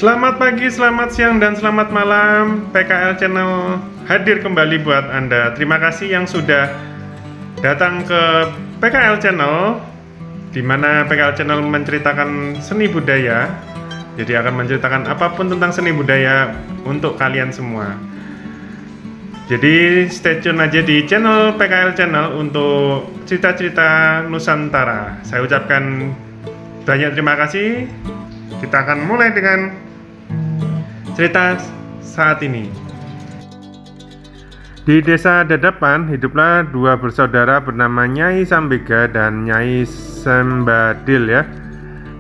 Selamat pagi, selamat siang, dan selamat malam. PKL Channel hadir kembali buat Anda. Terima kasih yang sudah datang ke PKL Channel, di mana PKL Channel menceritakan seni budaya. Jadi akan menceritakan apapun tentang seni budaya untuk kalian semua. Jadi stay tune aja di channel PKL Channel untuk cerita-cerita Nusantara. Saya ucapkan banyak terima kasih. Kita akan mulai dengan cerita saat ini. Di desa Dadapan hiduplah dua bersaudara bernama Nyai Sambega dan Nyai Sembadil ya.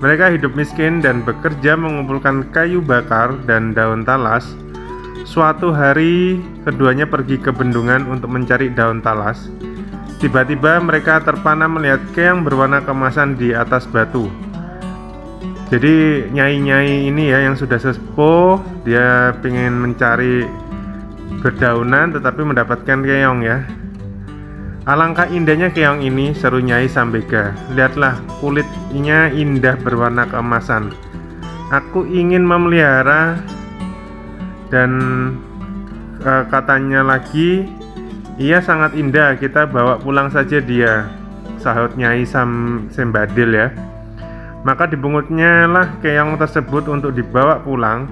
Mereka hidup miskin dan bekerja mengumpulkan kayu bakar dan daun talas. Suatu hari keduanya pergi ke bendungan untuk mencari daun talas. Tiba-tiba mereka terpana melihat keong berwarna keemasan di atas batu. Jadi nyai-nyai ini ya yang sudah sesepuh, dia ingin mencari berdaunan tetapi mendapatkan keong ya. Alangkah indahnya keong ini, seru Nyai Sambega. Lihatlah, kulitnya indah berwarna keemasan. Aku ingin memelihara. Dan katanya lagi, ia sangat indah, kita bawa pulang saja dia, sahut Nyai Sembadil ya. Maka dibungutnya lah keong tersebut untuk dibawa pulang.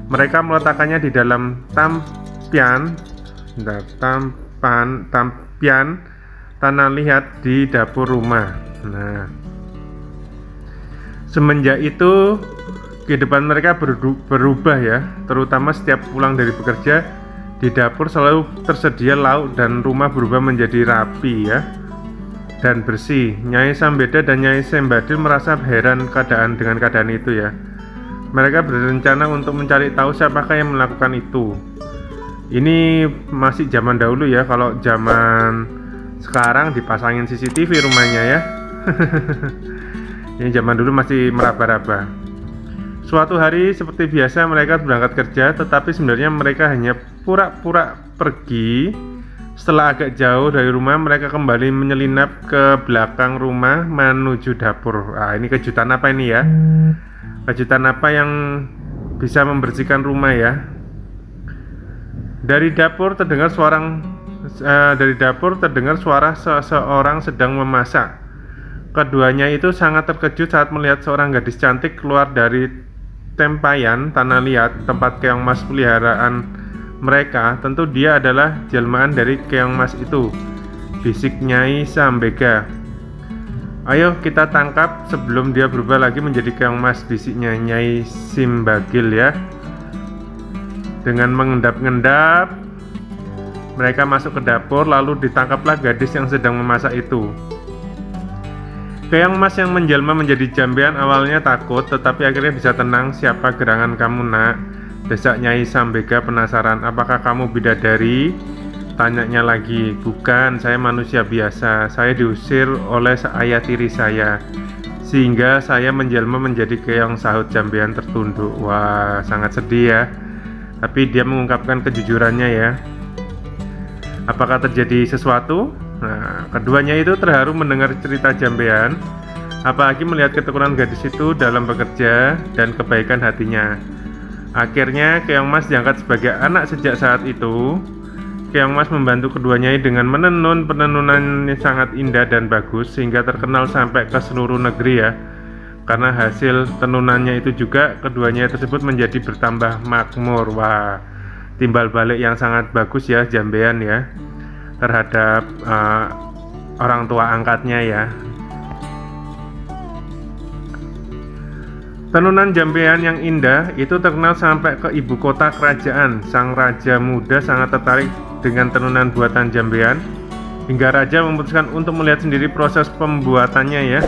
Mereka meletakkannya di dalam tampian tanah liat di dapur rumah. Nah, semenjak itu kehidupan mereka berubah ya. Terutama setiap pulang dari bekerja, di dapur selalu tersedia lauk dan rumah berubah menjadi rapi ya dan bersih. Nyai Sambeda dan Nyai Sembadil merasa heran dengan keadaan itu ya. Mereka berencana untuk mencari tahu siapakah yang melakukan itu. Ini masih zaman dahulu ya. Kalau zaman sekarang dipasangin CCTV rumahnya ya. Ini zaman dulu masih meraba-raba. Suatu hari seperti biasa mereka berangkat kerja, tetapi sebenarnya mereka hanya pura-pura pergi. Setelah agak jauh dari rumah, mereka kembali menyelinap ke belakang rumah menuju dapur. Ah, ini kejutan apa ini ya? Kejutan apa yang bisa membersihkan rumah ya? Dari dapur terdengar suara seseorang sedang memasak. Keduanya itu sangat terkejut saat melihat seorang gadis cantik keluar dari tempayan tanah liat tempat keong mas peliharaan mereka. Tentu dia adalah jelmaan dari keong mas itu, bisik Nyai Sambega. Ayo kita tangkap sebelum dia berubah lagi menjadi keong mas, bisiknya Nyai Sembagil ya. Dengan mengendap-endap mereka masuk ke dapur, lalu ditangkaplah gadis yang sedang memasak itu. Keong mas yang menjelma menjadi jambean awalnya takut, tetapi akhirnya bisa tenang. Siapa gerangan kamu nak? Desak Nyai Sambega penasaran. Apakah kamu bidadari? Tanyanya lagi. Bukan, saya manusia biasa. Saya diusir oleh ayah tiri saya, sehingga saya menjelma menjadi keong, sahut jambean tertunduk. Wah, sangat sedih ya. Tapi dia mengungkapkan kejujurannya ya. Apakah terjadi sesuatu? Nah, keduanya itu terharu mendengar cerita jambean, apalagi melihat ketekunan gadis itu dalam bekerja dan kebaikan hatinya. Akhirnya keong mas diangkat sebagai anak sejak saat itu. Keong mas membantu keduanya dengan menenun penenunan yang sangat indah dan bagus, sehingga terkenal sampai ke seluruh negeri ya. Karena hasil tenunannya itu juga keduanya tersebut menjadi bertambah makmur. Wah, timbal balik yang sangat bagus ya jambean ya terhadap orang tua angkatnya ya. Tenunan jambean yang indah itu terkenal sampai ke ibu kota kerajaan. Sang raja muda sangat tertarik dengan tenunan buatan jambean, hingga raja memutuskan untuk melihat sendiri proses pembuatannya ya,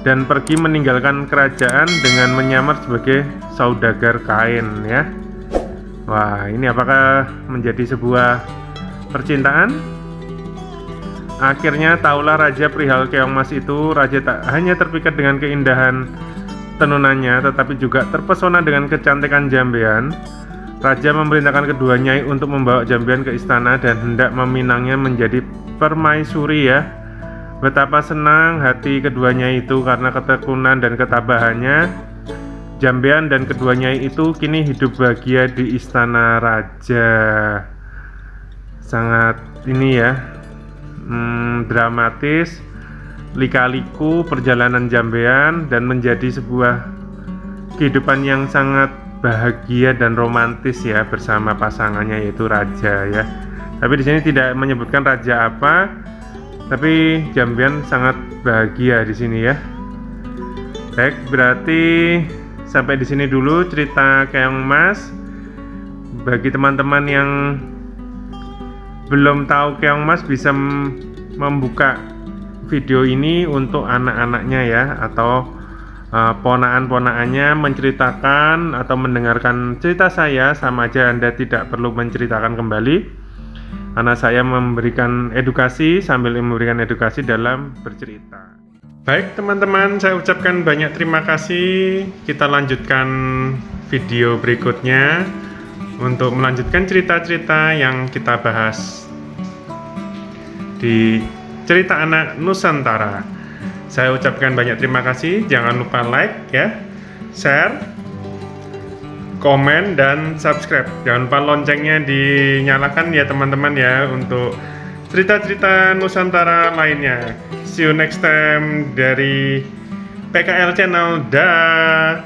dan pergi meninggalkan kerajaan dengan menyamar sebagai saudagar kain ya. Wah, ini apakah menjadi sebuah percintaan? Akhirnya tahulah raja perihal keong mas itu. Raja tak hanya terpikat dengan keindahan tenunannya, tetapi juga terpesona dengan kecantikan jambean. Raja memerintahkan kedua nyai untuk membawa jambean ke istana dan hendak meminangnya menjadi permaisuri ya. Betapa senang hati keduanya itu karena ketekunan dan ketabahannya. Jambean dan keduanya itu kini hidup bahagia di istana raja. Sangat ini ya, dramatis, lika-liku perjalanan Jambean dan menjadi sebuah kehidupan yang sangat bahagia dan romantis ya bersama pasangannya yaitu raja ya. Tapi di sini tidak menyebutkan raja apa, tapi Jambean sangat bahagia di sini ya. Baik, berarti sampai di sini dulu cerita Keong Mas. Bagi teman-teman yang belum tahu Keong Mas bisa membuka video ini untuk anak-anaknya ya, atau ponaan-ponaannya menceritakan atau mendengarkan cerita saya, sama aja Anda tidak perlu menceritakan kembali. Anak saya memberikan edukasi sambil memberikan edukasi dalam bercerita. Baik teman-teman, saya ucapkan banyak terima kasih. Kita lanjutkan video berikutnya untuk melanjutkan cerita-cerita yang kita bahas di Cerita Anak Nusantara. Saya ucapkan banyak terima kasih. Jangan lupa like ya, share, komen, dan subscribe. Jangan lupa loncengnya dinyalakan ya teman-teman ya, untuk cerita-cerita Nusantara lainnya. See you next time dari PKL Channel. Dah.